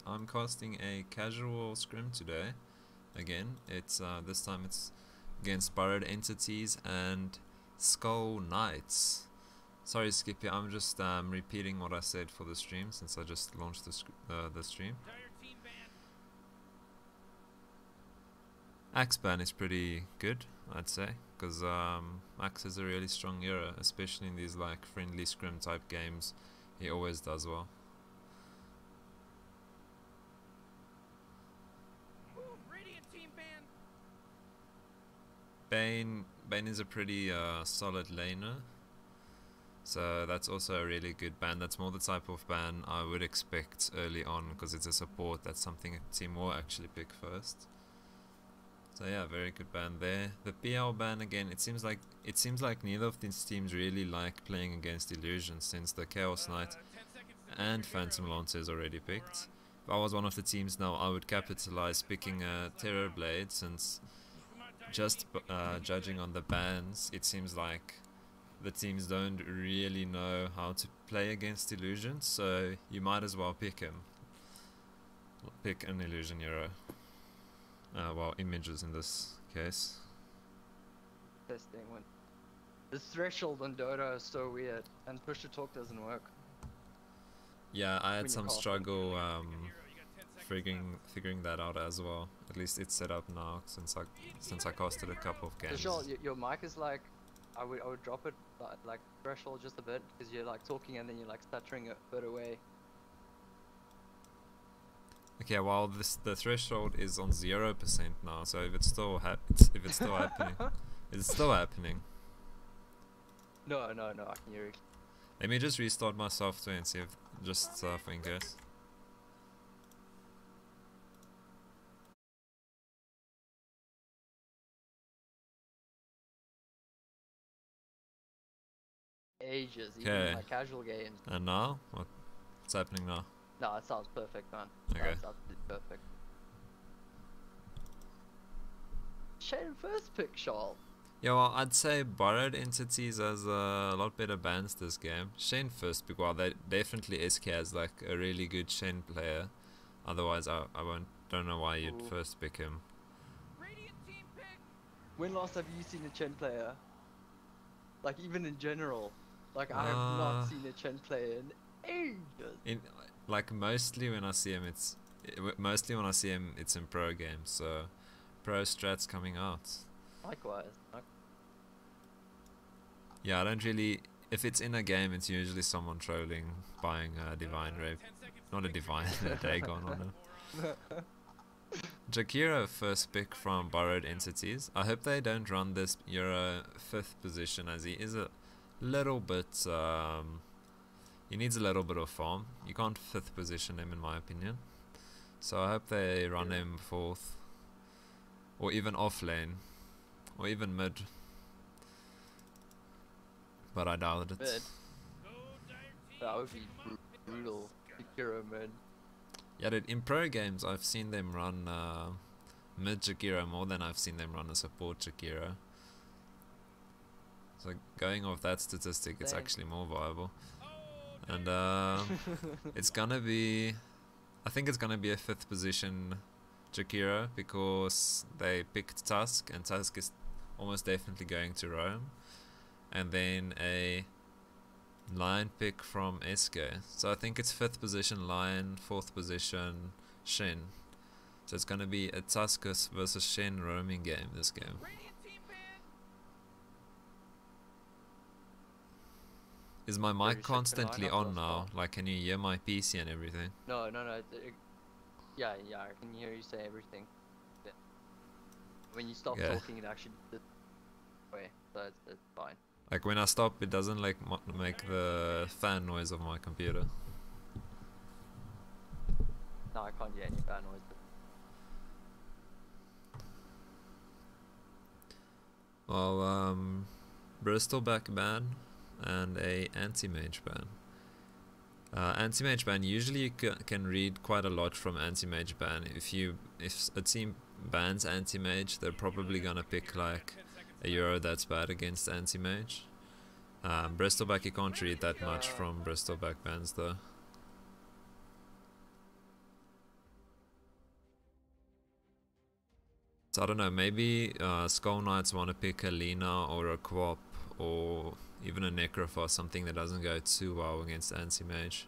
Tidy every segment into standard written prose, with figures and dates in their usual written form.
I'm casting a casual scrim today. Again, it's this time it's against borrowed entities and skull knights. Sorry, Skippy, I'm just repeating what I said for the stream since I just launched the stream. Axe ban is pretty good, I'd say, because Axe is a really strong hero, especially in these like friendly scrim type games. He always does well. Bane is a pretty solid laner, so that's also a really good ban. That's more the type of ban I would expect early on because it's a support. That's something a team will actually pick first. So yeah, very good ban there. The PL ban again, it seems like neither of these teams really like playing against Illusion since the Chaos Knight and Phantom Lancer is already picked. If I was one of the teams now, I would capitalize picking a Terror Blade since just judging on the bans, it seems like the teams don't really know how to play against Illusion, so you might as well pick him. Pick an Illusion hero. Well, images in this case. Testing when this threshold on Dota is so weird, and push to talk doesn't work. Yeah, I had some struggle figuring that out as well. At least it's set up now since I casted a couple of games. Sure, your mic is like, I would drop it like threshold just a bit because you're like talking and then you're like stuttering a bit away. Okay, well the threshold is on 0% now, so if it's still happening, it's still happening. No, I can hear it. Let me just restart my software and see if just for in case. Ages, even like casual games. And now? What's happening now? No, it sounds perfect, man. Okay. Sounds perfect. Shane first pick, Charles. Yeah, well, I'd say borrowed entities has a lot better bans this game. Shane first pick, well, definitely SK has like a really good Shane player. Otherwise, I don't know why you'd first pick him. When last have you seen a Chen player? Like even in general, like I have not seen a Chen player in ages. Like mostly when I see him, it's in pro games. So pro strats coming out. Likewise. Yeah, I don't really. If it's in a game, it's usually someone trolling, buying a divine rape, not a divine, a Dagon on it. Jakiro first pick from borrowed entities. I hope they don't run this Euro 5th position as he is a little bit. He needs a little bit of farm. You can't 5th position him in my opinion. So I hope they run him 4th, or even off lane, or even mid. But I doubt it. Mid. That would be brutal. Jakiro mid. Yeah, dude, in pro games I've seen them run mid Jakiro more than I've seen them run a support Jakiro. So going off that statistic, it's actually more viable. And it's gonna be, I think it's gonna be a 5th position Jakiro because they picked Tusk and Tusk is almost definitely going to roam. And then a Lion pick from SK. So I think it's 5th position Lion, 4th position Shen. So it's gonna be a Tuskus versus Shen roaming game this game. Is my mic constantly on now? Like, can you hear my PC and everything? No. Yeah, I can hear you say everything. Yeah. When you stop talking, it actually does way, so it's fine. Like when I stop, it doesn't like make the fan noise of my computer. No, I can't hear any fan noise. Well, Bristleback ban and a anti-mage ban. Anti-mage ban, usually you can read quite a lot from anti-mage ban. If a team bans anti-mage, they're probably gonna pick like a hero that's bad against anti-mage. Bristleback, you can't read that much from Bristleback bans though. So I don't know, maybe Skull Knights want to pick a Lina or a Quap or even a Necrophos, something that doesn't go too well against Anti-Mage.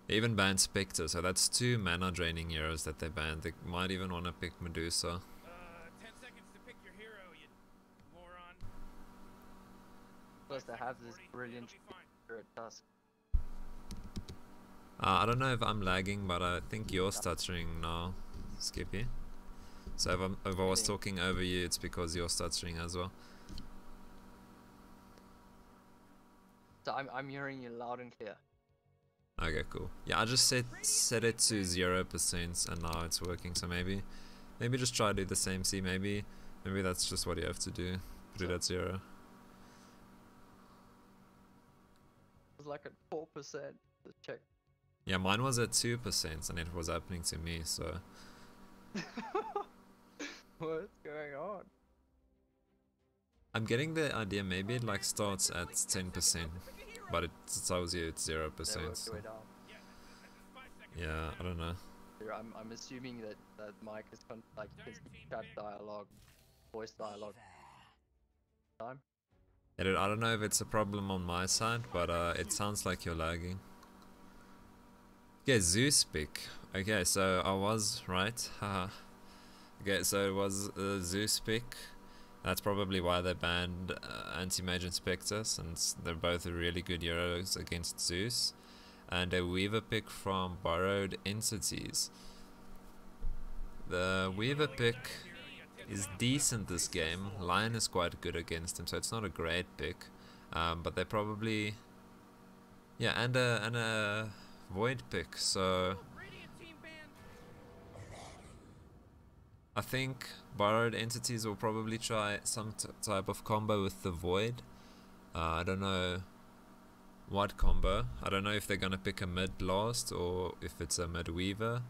They even banned Spectre, so that's 2 mana draining heroes that they banned. They might even want to pick Medusa. 10 seconds to pick your hero, you moron. Plus, they have this brilliant spirit tusk. I don't know if I'm lagging, but I think you're stuttering now, Skippy. So if I was talking over you, it's because you're stuttering as well. So I'm hearing you loud and clear. Okay, cool. Yeah, I just set it to 0% and now it's working, so maybe just try to do the same. See, maybe that's just what you have to do. Put it at 0. It was like at 4%. Let's check. Yeah, mine was at 2% and it was happening to me, so... What's going on? I'm getting the idea, maybe it like starts at 10%, but it tells you it's 0%. So. Yeah, I don't know. I'm assuming that Mike is like his chat dialogue, voice dialogue. Time? Yeah, dude, I don't know if it's a problem on my side, but it sounds like you're lagging. Yeah, Zeus pick. Okay, so I was right. Haha. Okay, so it was Zeus pick. That's probably why they banned Anti-Mage and Spectre, since they're both really good heroes against Zeus. And a Weaver pick from Borrowed Entities. The Weaver pick is decent this game. Lion is quite good against him, so it's not a great pick. But they probably... Yeah, and a Void pick, so... I think Borrowed Entities will probably try some type of combo with the Void. I don't know what combo. I don't know if they're gonna pick a mid last or if it's a mid Weaver.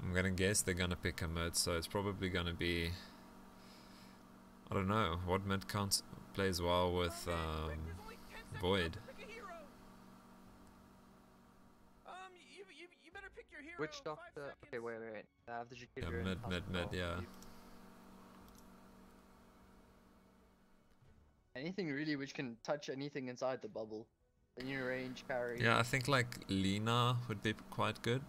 I'm gonna guess they're gonna pick a mid, so it's probably gonna be... I don't know, what mid plays well with Void? Which doctor? Okay, wait. I have the Yeah, mid, yeah. Anything really which can touch anything inside the bubble. The new range carry. Yeah, I think like Lina would be quite good.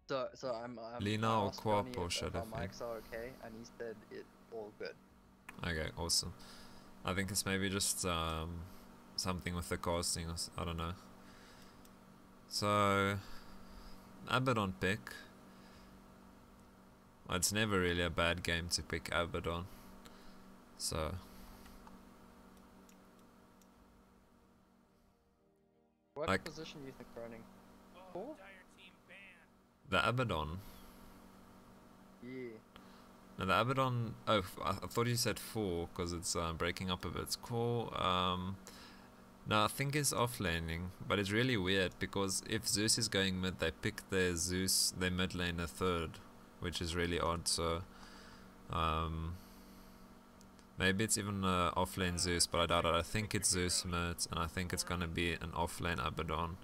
So I'm Lina or Quap or if Shadow our mics are okay, and he said it all good. Okay, awesome. I think it's maybe just something with the casting, or I don't know. So Abaddon pick. It's never really a bad game to pick Abaddon. So What like, position do you think running? 4? the Abaddon. Yeah. No, the Abaddon. Oh, I thought you said 4 because it's breaking up a bit. It's cool. No, I think it's offlaning, but it's really weird because if Zeus is going mid, they pick their mid laner third, which is really odd. So, maybe it's even offlane Zeus, but I doubt it. I think it's Zeus mid, and I think it's gonna be an offlane Abaddon,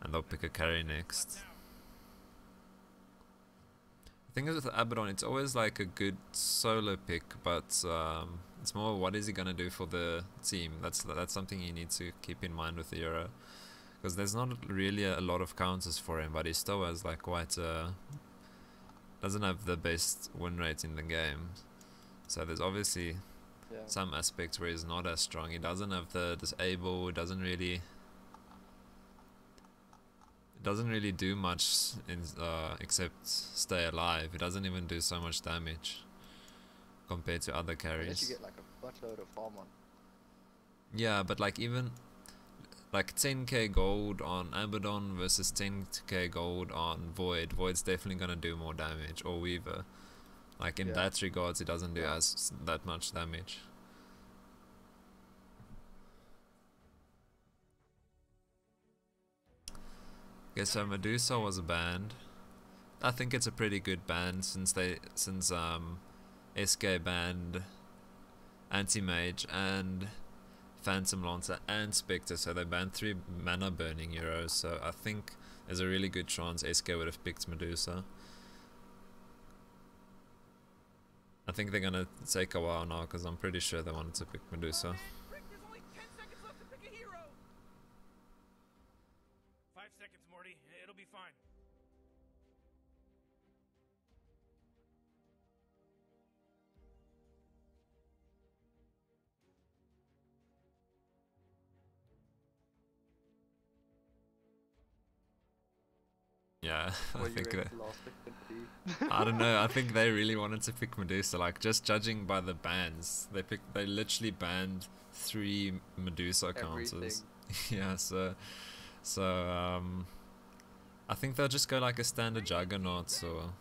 and they'll pick a carry next. The thing is with Abaddon, it's always like a good solo pick, but it's more what is he gonna do for the team. That's something you need to keep in mind with the hero, because there's not really a lot of counters for him, but he still has like quite doesn't have the best win rate in the game. So there's obviously some aspects where he's not as strong. He doesn't have the disable. He doesn't really do much in except stay alive. It doesn't even do so much damage compared to other carries. Unless you get like a buttload of farm on. Yeah, but like even like 10k gold on Abaddon versus 10k gold on Void. Void's definitely gonna do more damage, or Weaver. Like in that regards, it doesn't do that much damage. Okay, so Medusa was banned. I think it's a pretty good ban since SK banned Anti-Mage and Phantom Lancer and Spectre, so they banned 3 mana burning heroes, so I think there's a really good chance SK would have picked Medusa. I think they're gonna take a while now because I'm pretty sure they wanted to pick Medusa. Rick, there's only 10 seconds left to pick a hero. 5 seconds, Morty. It'll be fine. Yeah, I What do you think reckon the last pick could be? I don't know. I think they really wanted to pick Medusa. Like, just judging by the bans, they literally banned 3 Medusa counters. Yeah, so I think they'll just go like a standard Juggernaut or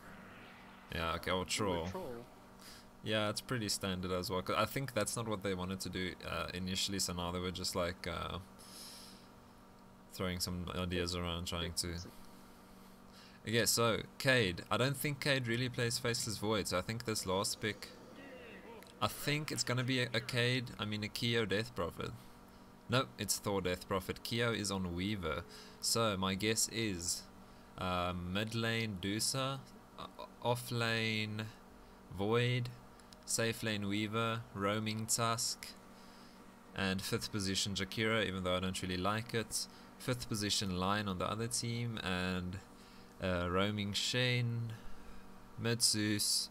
yeah, okay, or Troll. Yeah, it's pretty standard as well. 'Cause I think that's not what they wanted to do initially. So now they were just like throwing some ideas around, trying to. Okay, so Cade. I don't think Cade really plays Faceless Void, so I think this last pick, I think it's gonna be a Cade, a Keo Death Prophet. No, it's Thor Death Prophet. Keo is on Weaver. So my guess is mid lane Dusa, off lane Void, safe lane Weaver, roaming Tusk, and 5th position Jakira, even though I don't really like it. 5th position Lion on the other team, and roaming Shane, mid Zeus,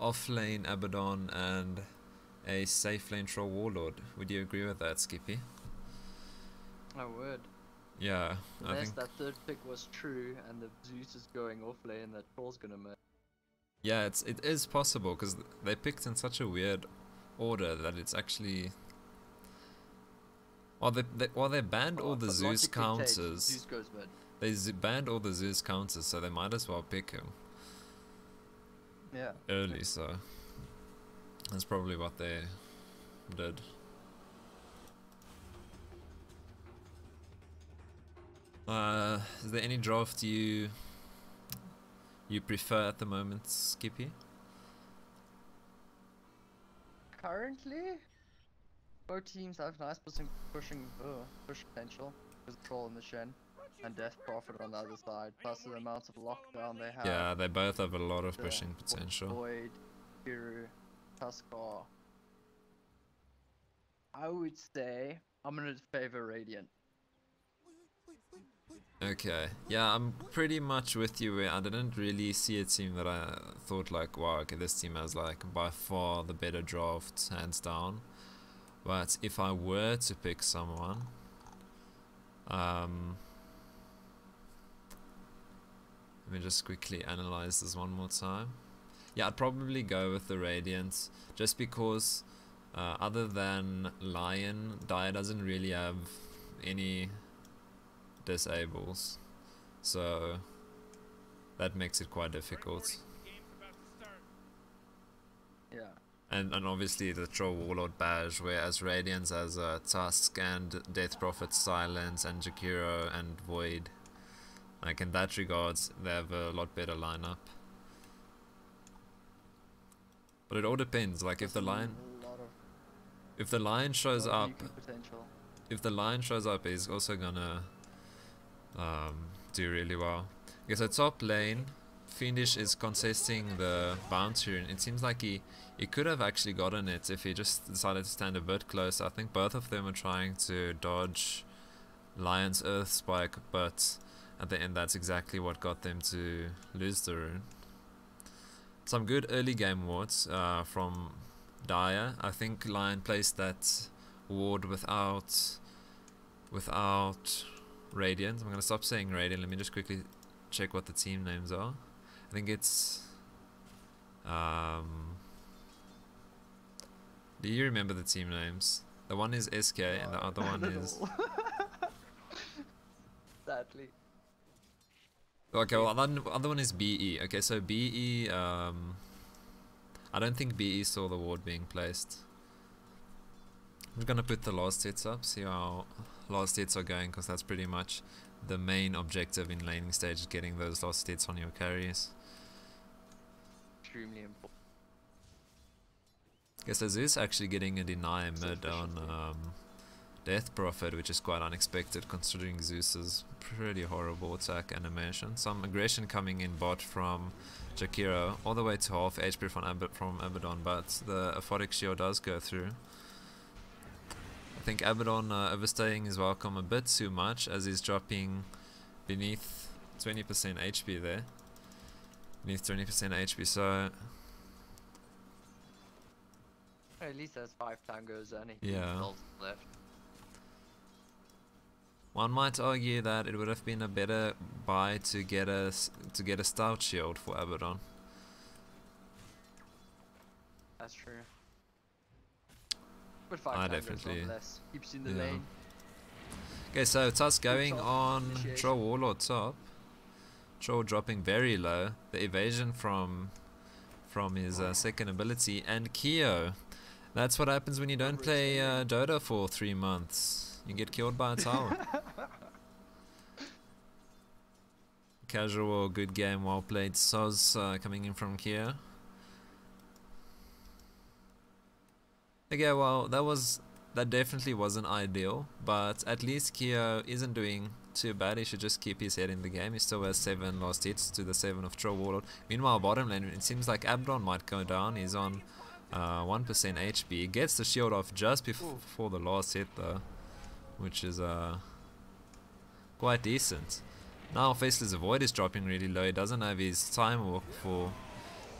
off lane Abaddon, and a safe lane Troll Warlord. Would you agree with that, Skippy? I would. Yeah, I Unless think. that third pick was true and the Zeus is going off lane, that Troll's gonna miss. Yeah, it is possible because they picked in such a weird order that it's actually. Well, they banned all the But Zeus logically, Cade, counters. Zeus goes mid. They banned all the Zeus counters, so they might as well pick him Yeah. early. So that's probably what they did. Is there any draft you prefer at the moment, Skippy? Currently, both teams have nice push potential. There's Troll in the Shen and Death Prophet on the other side, plus the amount of lockdown they have. Yeah, they both have a lot of the pushing potential. Void, Kiru, Tuskar. I would say I'm gonna favor Radiant. Okay, yeah, I'm pretty much with you. I didn't really see a team that I thought like, wow, okay, this team has like by far the better draft, hands down. But if I were to pick someone, let me just quickly analyze this one more time. Yeah, I'd probably go with the Radiant, just because other than Lion, Dire doesn't really have any disables, so that makes it quite difficult. Yeah. And obviously the Troll Warlord badge, whereas Radiance has Tusk and Death Prophet Silence and Jakiro and Void. Like in that regards, they have a lot better lineup. But it all depends. Like if the Lion shows up, if the Lion shows up, he's also gonna do really well. Okay, so top lane, Fiendish is contesting the bounty, and it seems like he could have actually gotten it if he just decided to stand a bit closer. I think both of them are trying to dodge Lion's Earth Spike, but at the end that's exactly what got them to lose the rune. Some good early game wards from Dire. I think Lion placed that ward without Radiant. I'm gonna stop saying Radiant. Let me just quickly check what the team names are. I think it's do you remember the team names? The one is SK and the other one is Sadly. okay, well the other one is BE. Okay, so BE I don't think BE saw the ward being placed. I'm gonna put the last hits up, see how last hits are going, because that's pretty much the main objective in laning stage, is getting those last hits on your carries. Extremely important. Okay, so Zeus actually getting a deny mid on Death Prophet, which is quite unexpected considering Zeus's pretty horrible attack animation. Some aggression coming in bot from Jakiro, all the way to half HP from Abaddon, but the Aphotic Shield does go through. I think Abaddon overstaying his welcome a bit too much as he's dropping beneath 20% HP there. Beneath 20% HP, so... At least there's 5 tangos and he Yeah. left. One might argue that it would have been a better buy to get a stout shield for Abaddon. That's true. But 5 I tangos definitely- nonetheless. Keeps you in the yeah. lane. Okay, so Tusk going top on initiation. Troll Warlord top. Troll dropping very low. The evasion from his second ability, and Kyo. That's what happens when you don't play Dota for 3 months. You get killed by a tower. Casual, good game, well played. Soz coming in from Kyo. Okay, well that definitely wasn't ideal, but at least Kyo isn't doing too bad. He should just keep his head in the game. He still has 7 last hits to the 7 of Troll Warlord. Meanwhile, bottom lane, it seems like Abaddon might go down. He's on 1% HP. He gets the shield off just before the last hit though, which is quite decent. Now Faceless Void is dropping really low. He doesn't have his time walk for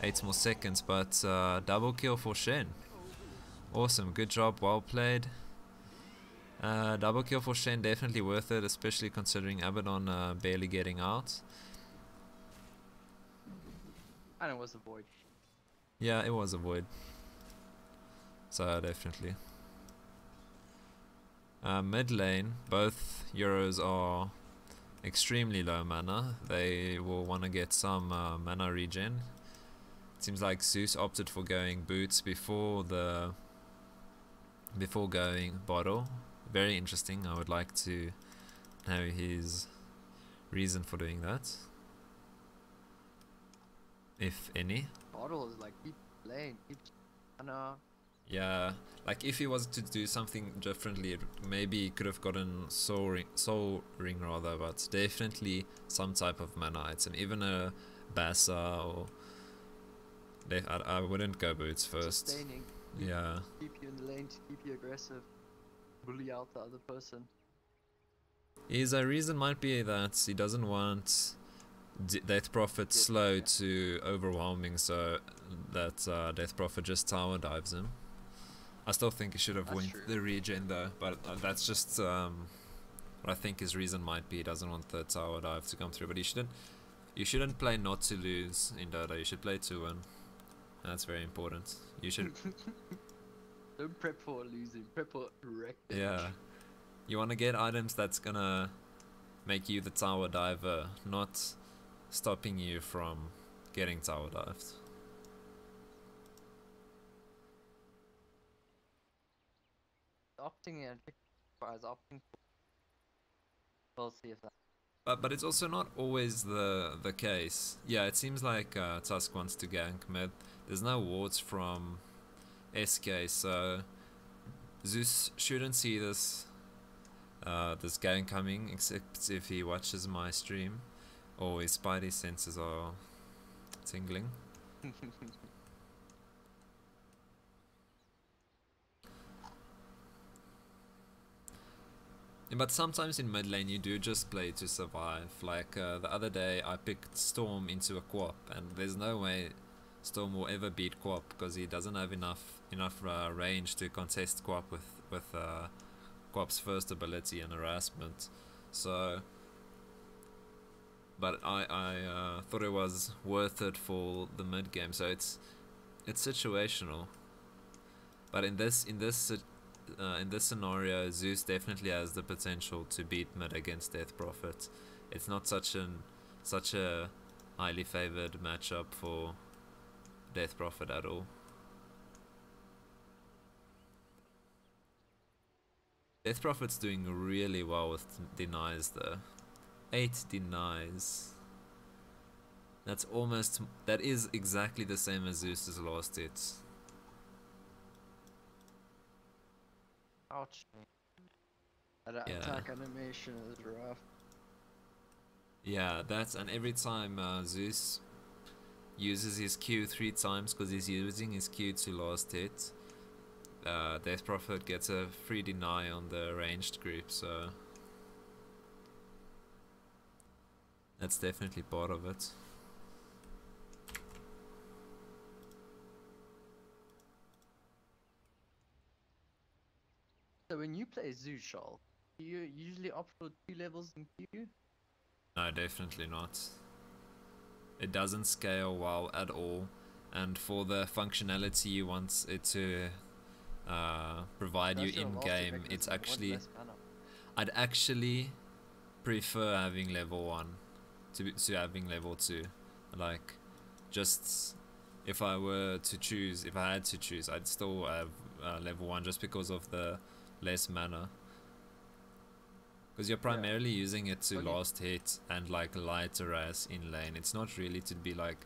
8 more seconds, but double kill for Shen. Awesome, good job, well played. Double kill for Shen, definitely worth it, especially considering Abaddon barely getting out. And it was a void. Yeah, it was a void. So definitely. Mid lane, both Euros are extremely low mana. They will want to get some mana regen. It seems like Zeus opted for going boots before going bottle. Very interesting. I would like to know his reason for doing that, if any. Bottle is like, keep playing, keep... Yeah, like if he was to do something differently, maybe he could have gotten soul ring rather, but definitely some type of mana item, even a Bassa or... I wouldn't go boots first. Sustaining. Yeah. Keep you in the lane to keep you aggressive. Bully out the other person. His reason might be that he doesn't want Death Prophet slow to overwhelming, so that Death Prophet just tower dives him. I still think he should have won the regen though, but that's just what I think his reason might be. He doesn't want the tower dive to come through, but you shouldn't play not to lose in Dota. You should play to win. That's very important. You should. Don't prep for losing, prep for wrecking. Yeah. You want to get items that's gonna make you the tower diver, not stopping you from getting tower dived. Opting in, as opting. We'll see if that. But it's also not always the case. Yeah, it seems like Tusk wants to gank mid. There's no wards from SK, so Zeus shouldn't see this this gank coming, except if he watches my stream or his spidey senses are tingling. But sometimes in mid lane you do just play to survive. Like the other day I picked Storm into a Quap, and there's no way Storm will ever beat Quap because he doesn't have enough range to contest Quap with Quap's first ability and harassment. So, but I thought it was worth it for the mid game. So it's situational. But in this scenario, Zeus definitely has the potential to beat mid against Death Prophet. It's not such a highly favored matchup for Death Prophet at all. Death Prophet's doing really well with denies though. 8 denies. That is exactly the same as Zeus's last hits. Ouch. That Yeah. attack animation is rough. Yeah, that's, and every time Zeus uses his Q 3 times because he's using his Q to last hit, Death Prophet gets a free deny on the ranged group, so that's definitely part of it. So when you play Zeus, Shal, do you usually opt for 2 levels in Q? No, definitely not. It doesn't scale well at all, and for the functionality you want it to provide you That's your in last game, effect it's is one actually, less mana. I'd actually prefer having level 1 to having level 2. Like, just if I were to choose, if I had to choose, I'd still have level 1 just because of the less mana. Because you're primarily using it to last hit and like light harass in lane. It's not really to be like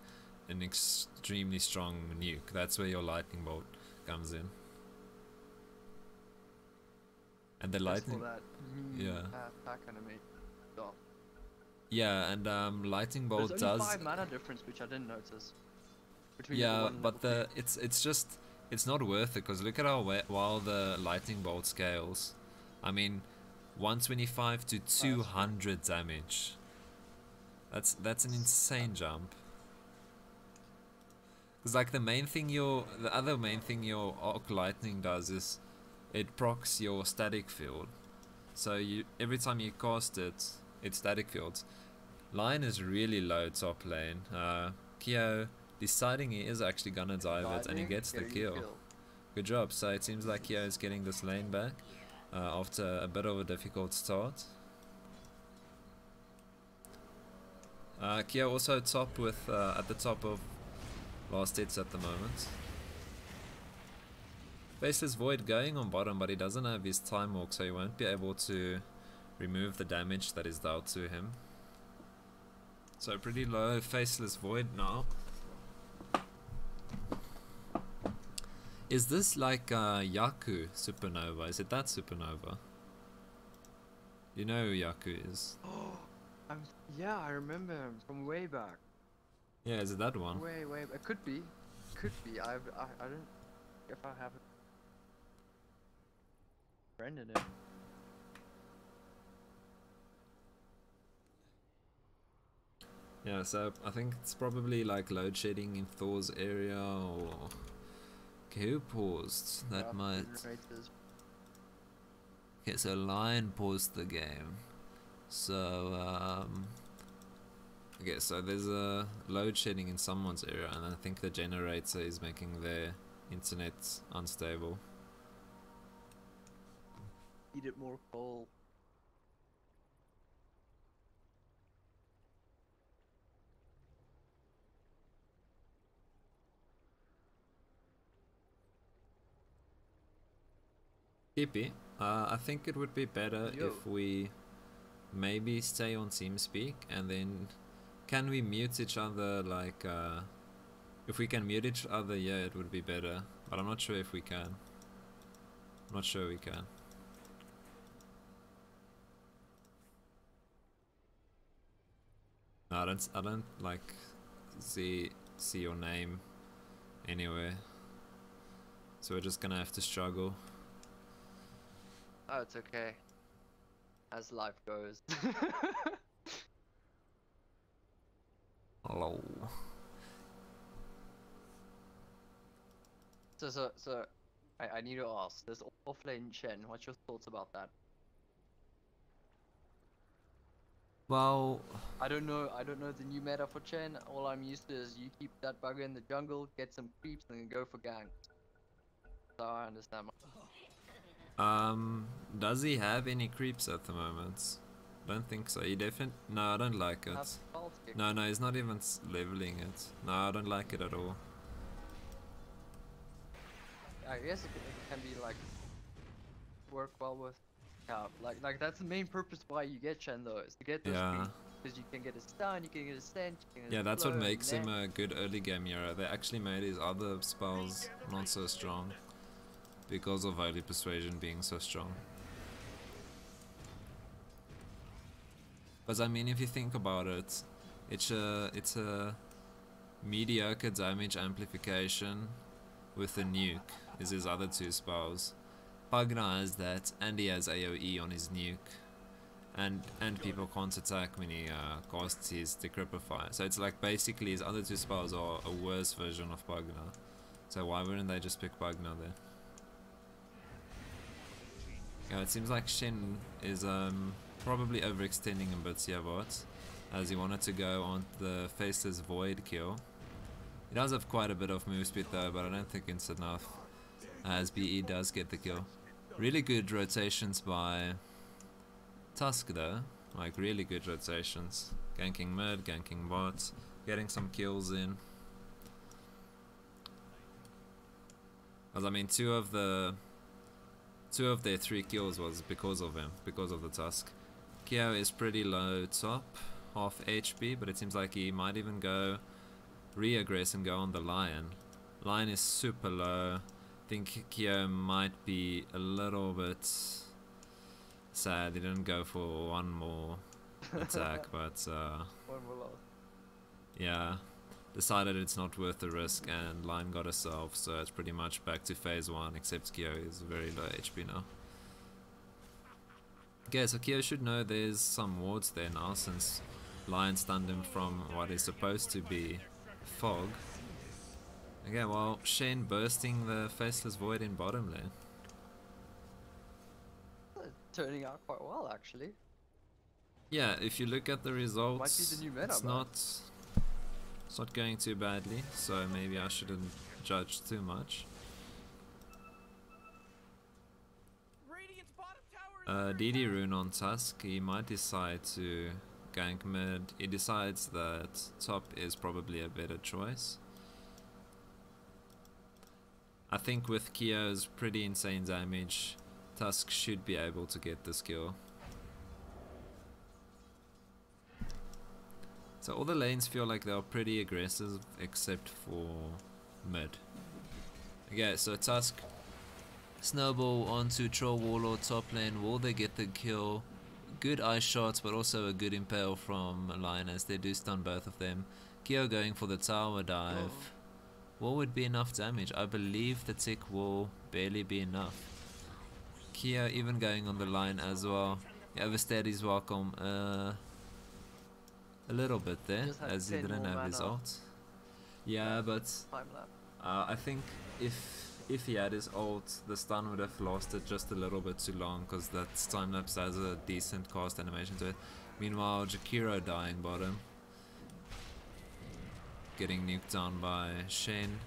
an extremely strong nuke. That's where your lightning bolt comes in. And the lightning, For that attack animation stuff. yeah, and lightning bolt There's only does 5 mana difference, which I didn't notice. Between yeah, level 1 and but level it's just, it's not worth it because look at how well the lightning bolt scales. I mean, 125 to 200 damage. That's an insane jump. Because like the other main thing your arc lightning does is it procs your static field. So every time you cast it, it's static fields. Line is really low top lane. Kyo deciding he is actually gonna dive it, and he gets the kill. Good job. So it seems like Kyo is getting this lane back after a bit of a difficult start. Kyo also top with at the top of last hits at the moment. Faceless Void going on bottom, but he doesn't have his Time Walk, so he won't be able to remove the damage that is dealt to him. So pretty low Faceless Void now. Is this like Yaku Supernova? Is it that Supernova? You know who Yaku is? yeah, I remember him from way back. Yeah, is it that one? Way, it could be. Could be. I don't. If I have a friend in it. Yeah, so I think it's probably like load shedding in Thor's area, or who paused? That might. Okay, so Lion paused the game. So okay, so there's a load shedding in someone's area, and I think the generator is making their internet unstable. Eat it more coal. Kippy, I think it would be better if we maybe stay on TeamSpeak, and then can we mute each other, like if we can mute each other, yeah, it would be better, but I'm not sure if we can. I'm not sure we can. No, I don't like see your name anywhere, so we're just gonna have to struggle. Oh, it's okay. As life goes. Hello. So, I need to ask. This offlane Chen. What's your thoughts about that? Well, I don't know the new meta for Chen. All I'm used to is you keep that bugger in the jungle, get some creeps, and then go for ganks. So I understand. does he have any creeps at the moment? Don't think so. He definitely. No, I don't like it. No, he's not even leveling it. No, I don't like it at all. I guess it can be like work well with. Yeah, like that's the main purpose why you get Chen though, is to get those creeps. Because you can get a stun, you can get a stench, you can get that's what makes him a good early game hero. They actually made his other spells not so strong because of Holy Persuasion being so strong. Because I mean, if you think about it, it's a mediocre damage amplification with a nuke is his other two spells. Pugna has that, and he has AoE on his nuke, and people can't attack when he casts his Decrypify. So it's like basically his other two spells are a worse version of Pugna. So why wouldn't they just pick Pugna there? Yeah, it seems like Shen is probably overextending a bit here, but as he wanted to go on the Faceless Void kill. He does have quite a bit of move speed though, but I don't think it's enough, as BE does get the kill. Really good rotations by Tusk though, like really good rotations. Ganking mid, ganking bot, getting some kills in. Because I mean, two of their 3 kills was because of him, because of the Tusk. Kyo is pretty low top, half HP, but it seems like he might even go re-aggress and go on the Lion. Lion is super low. I think Kyo might be a little bit sad he didn't go for one more attack, but One more loss. yeah, decided it's not worth the risk, and Lion got herself, so it's pretty much back to phase 1, except Kyo is very low HP now. Okay, so Kyo should know there's some wards there now, since Lion stunned him from what is supposed to be fog. Okay, well, Shen bursting the Faceless Void in bottom lane. Turning out quite well, actually. Yeah, if you look at the results, Might be the new meta, it's not going too badly, so maybe I shouldn't judge too much. Radiant's bottom tower is DD Rune on Tusk, he might decide to gank mid. He decides that top is probably a better choice. I think with Kyo's pretty insane damage, Tusk should be able to get this kill. So all the lanes feel like they are pretty aggressive except for mid. Okay, so Tusk, snowball onto Troll Warlord top lane. Will they get the kill? Good ice shots, but also a good impale from Lion as they do stun both of them. Kyo going for the tower dive. What would be enough damage? I believe the tick will barely be enough. Kyo even going on the line as well. He overstayed his welcome a little bit there, as he didn't have his ult. Yeah, but I think if he had his ult, the stun would have lasted just a little bit too long, because that time lapse has a decent cast animation to it. Meanwhile, Jakiro dying bottom, getting nuked down by Shen.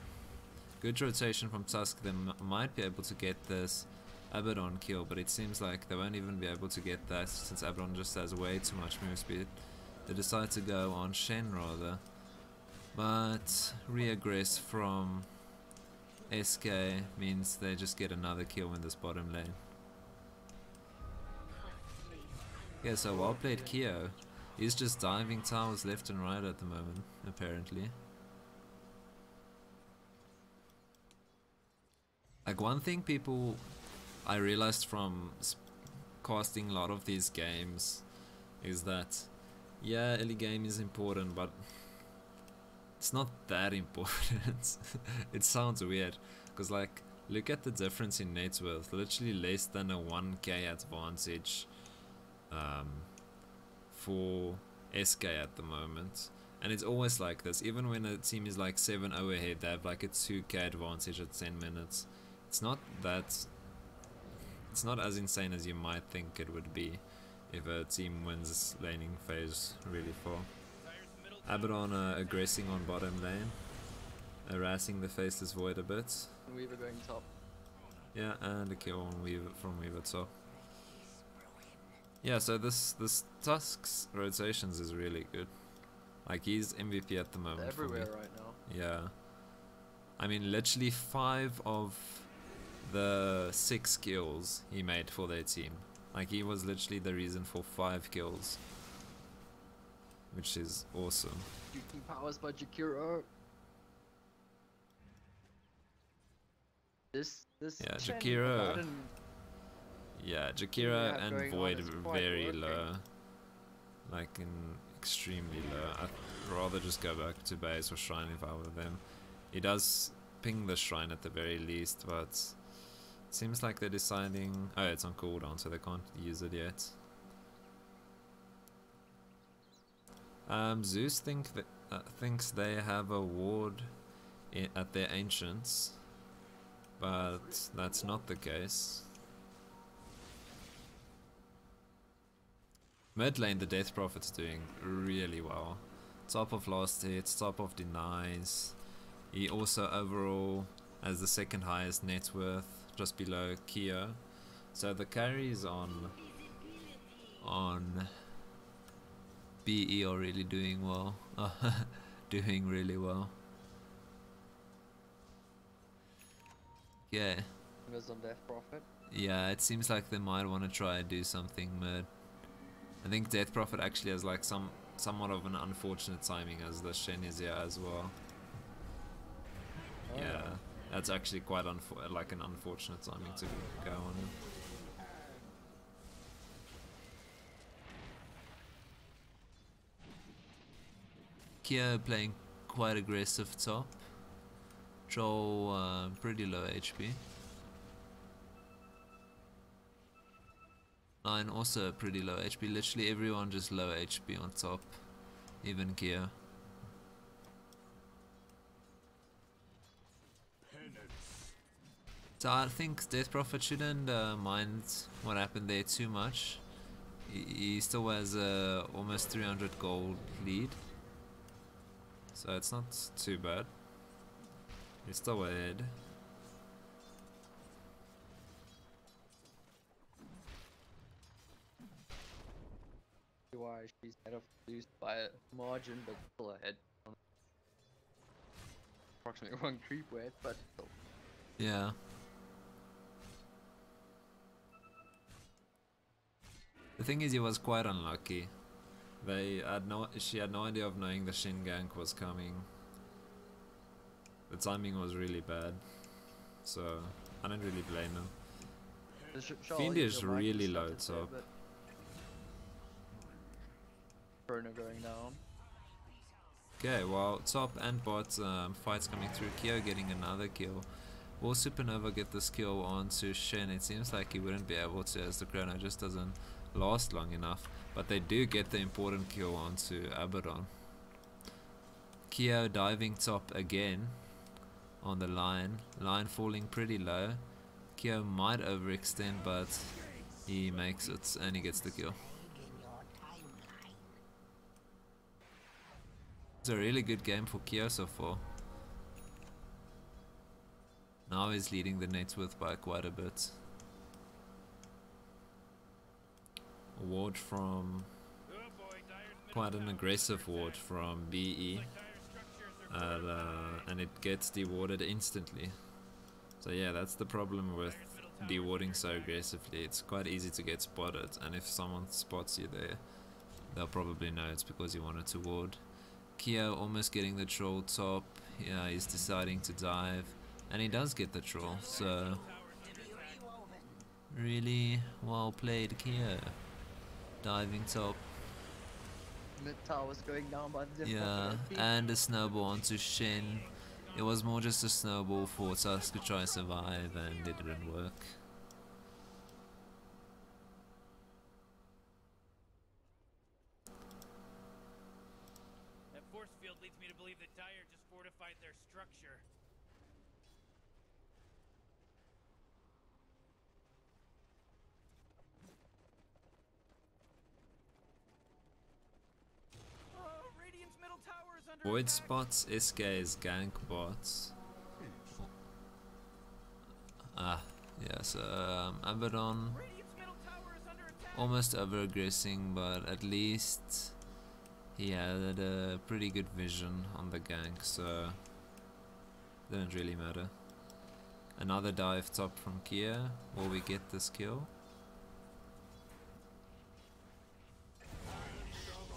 Good rotation from Tusk. They might be able to get this Abaddon kill, but it seems like they won't even be able to get that since Abaddon just has way too much move speed. They decide to go on Shen rather, but re-aggress from SK means they just get another kill in this bottom lane. Yeah, so well played Kyo. He's just diving towers left and right at the moment, apparently. Like, one thing I realized from casting a lot of these games is that, yeah, early game is important, but it's not that important. It sounds weird, because like, look at the difference in net worth. Literally less than a 1k advantage for SK at the moment, and it's always like this. Even when a team is like 7-0 ahead, they have like a 2k advantage at 10 minutes. It's not as insane as you might think it would be if a team wins this laning phase really far. Abaddon aggressing on bottom lane, harassing the Faceless Void a bit. Weaver going top. Yeah, and a kill on Weaver from Weaver top. Yeah, so this Tusk's rotations is really good. Like, he's MVP at the moment. They're everywhere right now. Yeah. I mean, literally 5 of the 6 kills he made for their team. Like, he was literally the reason for 5 kills, which is awesome. Shooting powers by Jakiro. This Yeah, Shen Jakiro. Abaddon Yeah, Jakiro have and going on Void is are quite very working. low. like in extremely low. I'd rather just go back to base or shrine if I were them. He does ping the shrine at the very least, but it seems like they're deciding... Oh, it's on cooldown, so they can't use it yet. Zeus thinks they have a ward at their ancients, but that's not the case. Mid lane, the Death Prophet's doing really well. Top of last hits, top of denies. He also overall has the second highest net worth, just below Kia. So the carries on BE are really doing well. Doing really well. Yeah. Miz on Death Prophet. Yeah, it seems like they might want to try and do something mid. I think Death Prophet actually has like somewhat of an unfortunate timing as the Shen is here as well. Oh. Yeah, that's actually quite like an unfortunate timing to go on. Kia playing quite aggressive top. Troll pretty low HP. Nine also pretty low HP. Literally everyone just low HP on top. Even Kia. So I think Death Prophet shouldn't mind what happened there too much. He still has almost 300 gold lead. So it's not too bad. He's still ahead. Why she's ahead of Zeus by a margin, but still ahead. Approximately one creep weight, but still. Yeah. The thing is, he was quite unlucky. She had no idea of knowing the Shin gank was coming. The timing was really bad, so I don't really blame him. Fiend is really low top. Bruno going down. Okay, well, top and bot fights coming through. Kyo getting another kill. Will Supernova get this kill onto Shen? It seems like he wouldn't be able to, as the chrono just doesn't last long enough. But they do get the important kill onto Abaddon. Kyo diving top again on the line. Line falling pretty low. Kyo might overextend, but he makes it and he gets the kill. It's a really good game for Kyo so far. Now he's leading the net worth by quite a bit. A ward from... quite an aggressive ward from BE. And it gets dewarded instantly. So yeah, that's the problem with dewarding so aggressively. It's quite easy to get spotted, and if someone spots you there, they'll probably know it's because you wanted to ward. Kyo almost getting the troll top. Yeah, he's deciding to dive, and he does get the troll, so really well played, Kyo. Diving top. Mid tower's going down by the Yeah, and a snowball onto Shen. It was more just a snowball for Tusk to try survive, and it didn't work. That force field leads me to believe that Dire just fortified their structure. Radiant's middle tower is under Void attack. spots SK's gank bots. Yeah, so Abaddon Radiant's middle tower is under attack. almost over aggressing, but at least he had a pretty good vision on the gank, so didn't really matter. Another dive top from Kia. Will we get this kill?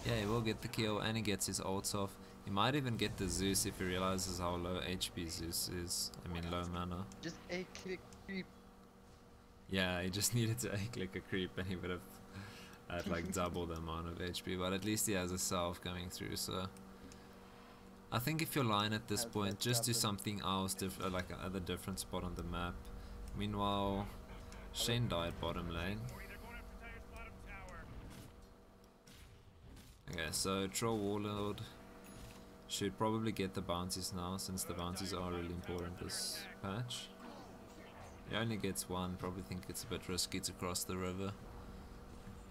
Yeah, he will get the kill, and he gets his ults off. He might even get the Zeus if he realizes how low HP Zeus is. I mean, low mana. Just a click creep. Yeah, he just needed to A-click a creep and he would have at like double the amount of HP, but at least he has a salve coming through, so I think if you're line at this Has point, that just do javelin. something else, like another different spot on the map. Meanwhile, Shen died bottom lane. Or they're going after Tire's bottom tower. Okay, so Troll Warlord should probably get the bounties now, since the bounties are really important this patch. He only gets one, probably think it's a bit risky to cross the river.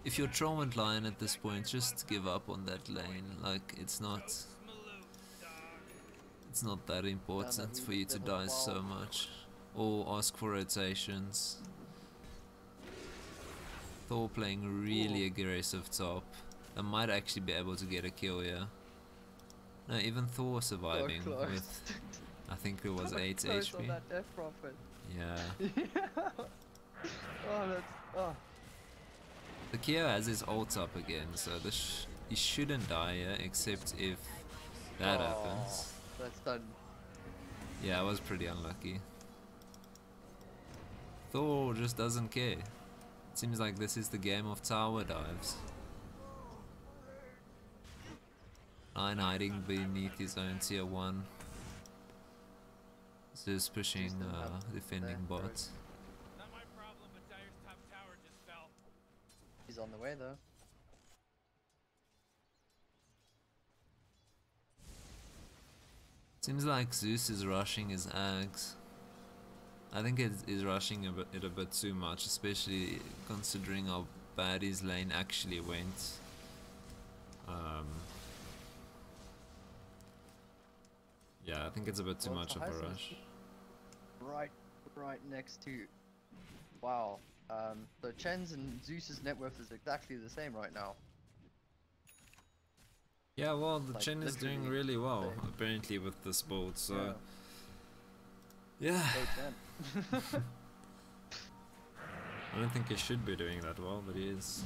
If you're Troll and Lion at this point, just give up on that lane, like it's not that important for you to die so much. Or ask for rotations. Thor playing really aggressive top. They might actually be able to get a kill here. No, even Thor surviving with, I think it was 8 Close on HP. that Death Prophet. Yeah. Oh, that's The Keo has his ult up again, so this he shouldn't die here, except if that happens. That's done. Yeah, I was pretty unlucky. Thor just doesn't care. It seems like this is the game of tower dives. Nine hiding beneath his own tier 1. Zeus pushing defending bot. Not my problem, but Tire's top tower just fell. He's on the way though. Seems like Zeus is rushing his Ags. I think it is rushing it a bit too much, especially considering how bad his lane actually went. Yeah, I think it's a bit too Well, much of a Tyson rush. Right next to. Wow. So Chen's and Zeus's net worth is exactly the same right now. Yeah, well, the Like, Chen is doing literally really well, same. apparently, with this build, so Yeah. yeah. Go Chen. I don't think he should be doing that well, but he is.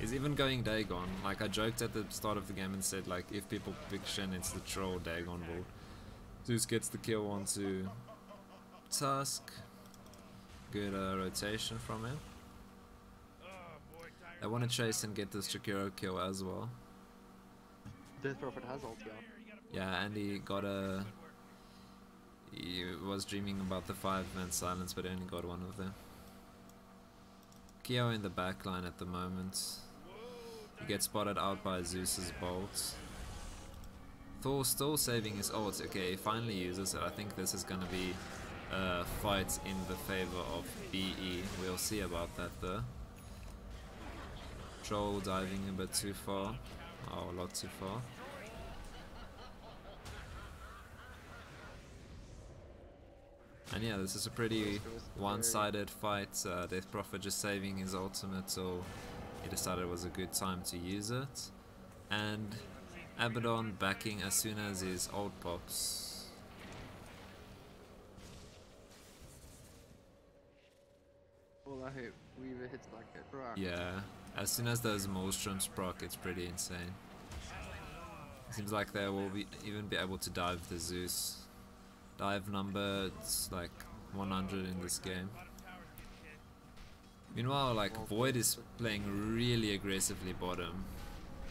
He's even going Dagon. Like, I joked at the start of the game and said, like, if people pick Shen, it's the troll Dagon build. Zeus gets the kill onto Tusk. Good rotation from him. Oh boy, Tire's I want to chase and get this Chikiro kill as well. Death Prophet has ulti on. Yeah, and he got a... He was dreaming about the 5-man silence, but only got one of them. Keo in the back line at the moment. He gets spotted out by Zeus's bolt. Thor still saving his ult. Okay, he finally uses it. I think this is gonna be a fight in the favor of BE. We'll see about that though. Troll diving a bit too far. Oh, a lot too far. And yeah, this is a pretty one-sided fight. Death Prophet just saving his ultimate, so he decided it was a good time to use it. And Abaddon backing as soon as his ult pops. Well, I hope Weaver hits like a rock. Yeah, as soon as those Maelstroms proc, it's pretty insane. Seems like they will even be able to dive the Zeus. Dive number, it's like 100 in this game. Meanwhile, like, Void is playing really aggressively bottom.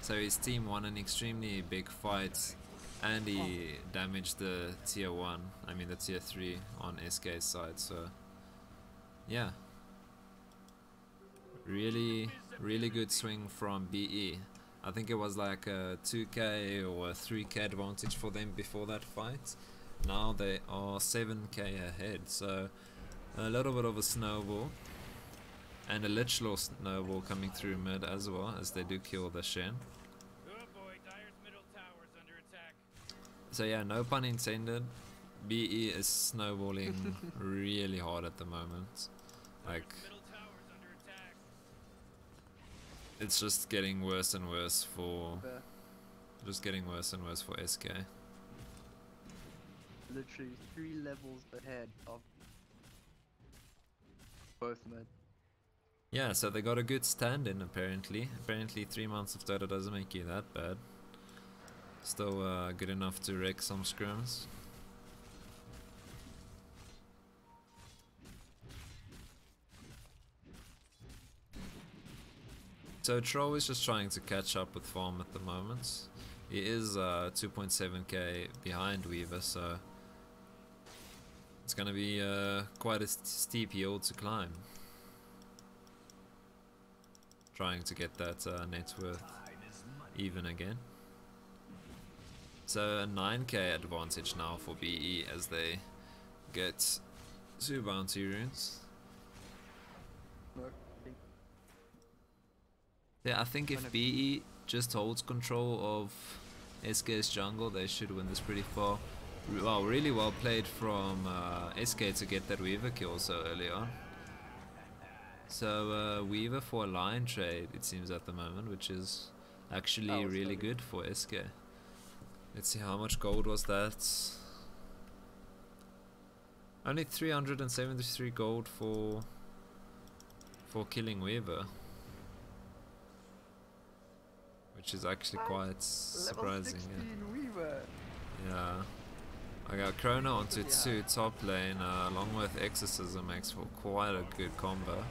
So his team won an extremely big fight and he damaged the tier 1, I mean the tier 3 on SK's side, so yeah. Really good swing from BE. I think it was like a 2k or a 3k advantage for them before that fight. Now they are 7k ahead, so a little bit of a snowball. And a Lich Lord snowball coming through mid as well, as they do kill the Shen. Oh boy, Tire's middle tower's under attack. So yeah, no pun intended. BE is snowballing really hard at the moment. Like, Middle tower's under attack. it's just getting worse and worse for... Yeah. Just getting worse and worse for SK. Literally 3 levels ahead of both mid. Yeah, so they got a good stand-in apparently. Apparently 3 months of Dota doesn't make you that bad. Still good enough to wreck some scrims. So Troll is just trying to catch up with Farm at the moment. He is 2.7k behind Weaver, so it's gonna be quite a steep hill to climb. Trying to get that net worth even again. So a 9k advantage now for BE as they get 2 bounty runes. Yeah, I think if BE just holds control of SK's jungle, they should win this pretty far. Well, really well played from SK to get that Weaver kill so early on. So Weaver for a lion trade, it seems at the moment, which is actually really good for SK. Let's see, how much gold was that? Only 373 gold for killing Weaver, which is actually quite surprising. Yeah. I got Chrono onto 2 top lane, along with Exorcism makes for quite a good combo.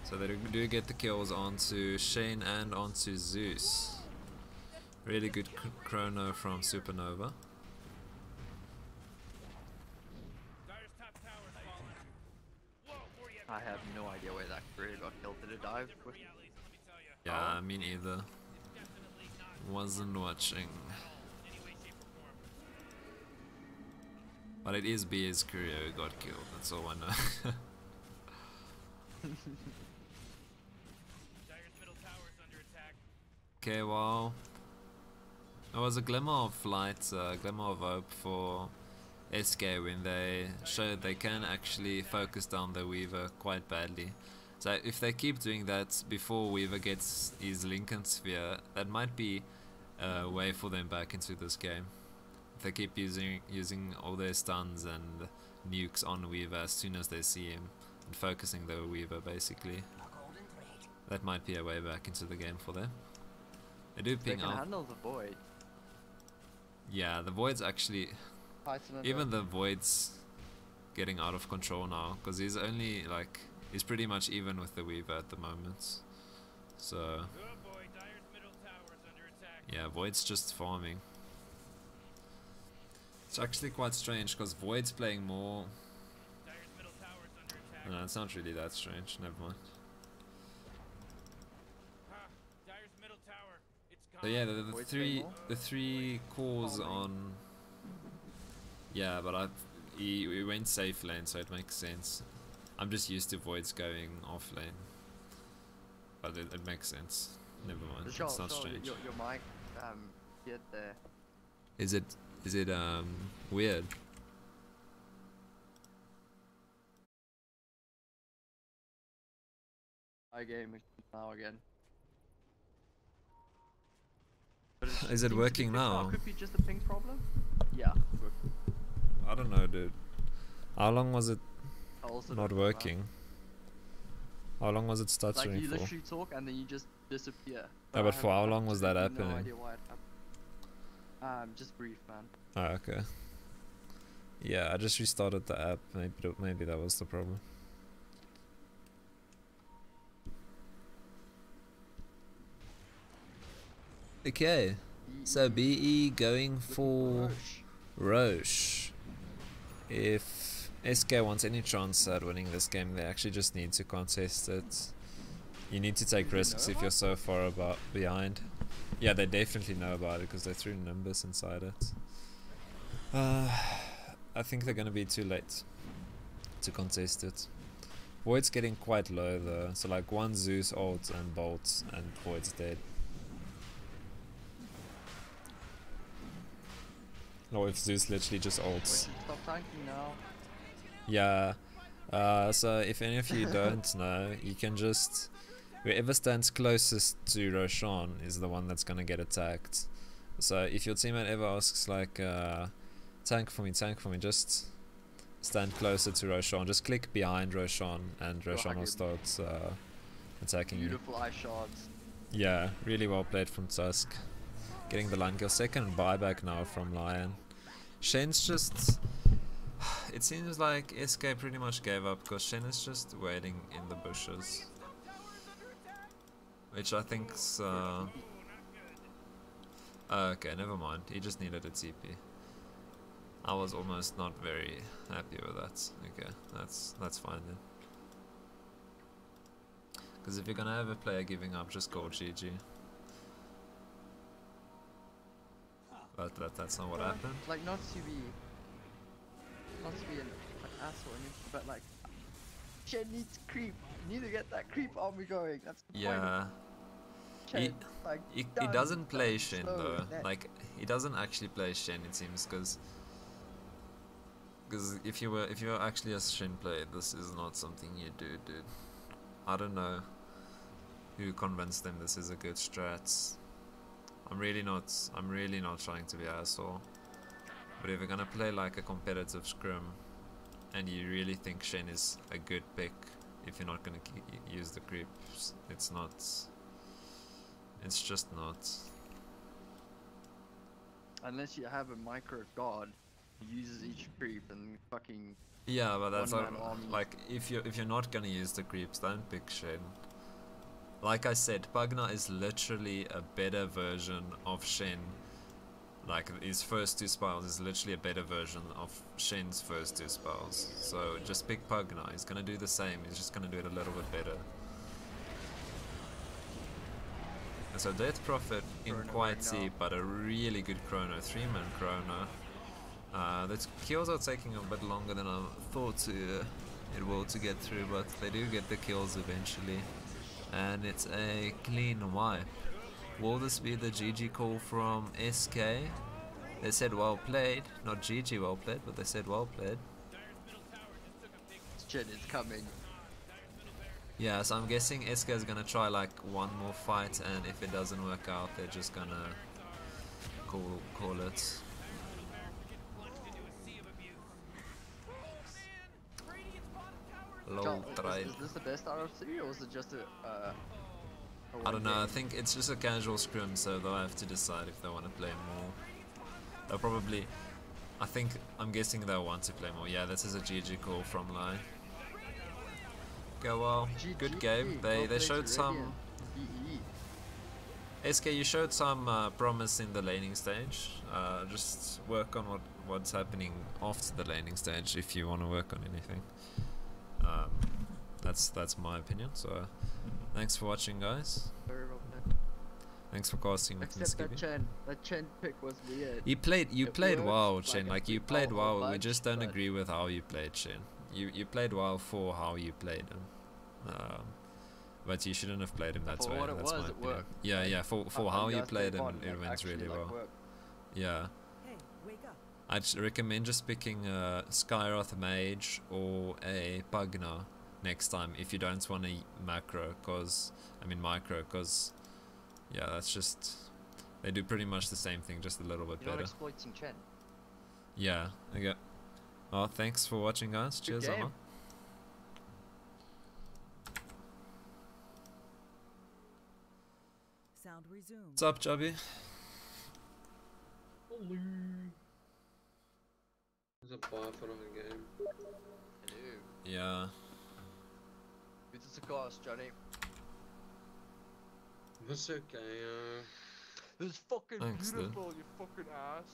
So they do get the kills onto Shane and onto Zeus. Really good Chrono from Supernova. I have no idea where that career got killed. Did it dive? Yeah, me neither. Wasn't watching. But it is BA's career who got killed, that's all I know. Okay, well, it was a glimmer of light, a glimmer of hope for SK when they showed they can actually focus down the Weaver quite badly. So if they keep doing that before Weaver gets his Lincoln Sphere, that might be a way for them back into this game. If they keep using all their stuns and nukes on Weaver as soon as they see him, and focusing the Weaver basically, that might be a way back into the game for them. They do ping They can handle the Void. Yeah, the Void's actually... Even the Void's getting out of control now, because he's only like... He's pretty much even with the Weaver at the moment. So... Yeah, Void's just farming. It's actually quite strange, because Void's playing more... No, it's not really that strange, never mind. So yeah, the three cores on... Yeah, but we went safe lane, so it makes sense. I'm just used to Voids going off lane. But it makes sense. Never mind, it's not strange. Your mic, get there. Is it weird? I game now again. Is it working now? Could be just a ping problem. Yeah. I don't know, dude. How long was it not working? How long was it stuttering like you for? literally talk and then you just disappear. No, but for how long was that No happening? idea why it happened. Just brief, man. Oh, okay. Yeah, I just restarted the app. Maybe that was the problem. Okay, so BE going for Roche. If SK wants any chance at winning this game, they actually just need to contest it. You need to take risks if you're so far behind. Yeah, they definitely know about it because they threw Nimbus inside it. I think they're gonna be too late to contest it. Void's getting quite low though, so like one Zeus ult and bolts and Void's dead. Or if Zeus literally just ults. Stop tanking now. Yeah, so if any of you don't know, you can just... Whoever stands closest to Roshan is the one that's gonna get attacked. So if your teammate ever asks like, tank for me, just stand closer to Roshan. Just click behind Roshan and Roshan will start attacking you. Beautiful eye shots. Yeah, really well played from Tusk. Getting the line kill. Second buyback now from Lion. Shen's just... It seems like SK pretty much gave up because Shen is just waiting in the bushes. which I think's okay, never mind. He just needed a TP. I was almost not very happy with that. Okay, that's fine then. Because if you're gonna have a player giving up, just call GG. But that's not what happened. Like, not to be an asshole, but like, Shen needs creep. You need to get that creep army going. That's the point Yeah. of Shen. Like, He done, doesn't play done, Shen slow, though. net. Like, he doesn't actually play Shen, it seems, because if you were actually a Shen player, this is not something you do, dude. I don't know who convinced them this is a good strat. I'm really not trying to be an asshole. But if you're gonna play like a competitive scrim, and you really think Shen is a good pick, if you're not gonna use the creeps, it's not. It's just not. Unless you have a micro god who uses each creep and fucking. Yeah, but that's one-man army. like if you're not gonna use the creeps, don't pick Shen. Like I said, Pugna is literally a better version of Shen. Like, his first 2 spells is literally a better version of Shen's first 2 spells. So just pick Pugna. He's gonna do the same. He's just gonna do it a little bit better. And so Death Prophet in quite cheap, but a really good chrono, 3-man chrono. The kills are taking a bit longer than I thought it will to get through, but they do get the kills eventually. And it's a clean wipe. Will this be the GG call from SK? They said well played, not GG well played, but they said well played. Shen is coming. Yeah, so I'm guessing SK is gonna try like one more fight, and if it doesn't work out, they're just gonna call it. Low trade. Is this the best out of 3, or is it just a I don't know, I game? think it's just a casual scrim, so they'll have to decide if they want to play more. They'll probably, I'm guessing they'll want to play more. Yeah, this is a GG call from Lai. Okay, well, good game. They showed some... SK, you showed some promise in the laning stage. Just work on what's happening after the laning stage if you want to work on anything. That's my opinion. So thanks for watching, guys. Very well played. Thanks for casting with me, Except Skibby. that Chen pick was weird. You played well, Chen. a Like, you whole played well. We bunch, just don't but- agree with how you played, Chen. You played well for how you played him. But you shouldn't have played him that For way. what it That's was, my it opinion. worked. Yeah, Like, yeah. For you how you guys played him, fun, it like, went actually, really like, well. worked. Yeah. Hey, wake up. I'd recommend just picking a Skyroth Mage or a Pugna next time if you don't want a micro, cause yeah, that's just, they do pretty much the same thing, just a little bit You're not better. exploiting Chen. Yeah. Okay. Well, thanks for watching, guys. Good Cheers, game. Amma. Sound resumed. What's up, Chubby? There's a bar for another game. Hello. Yeah. Good to cast, Johnny. That's okay, This is fucking Thanks, dude. beautiful, you fucking ass.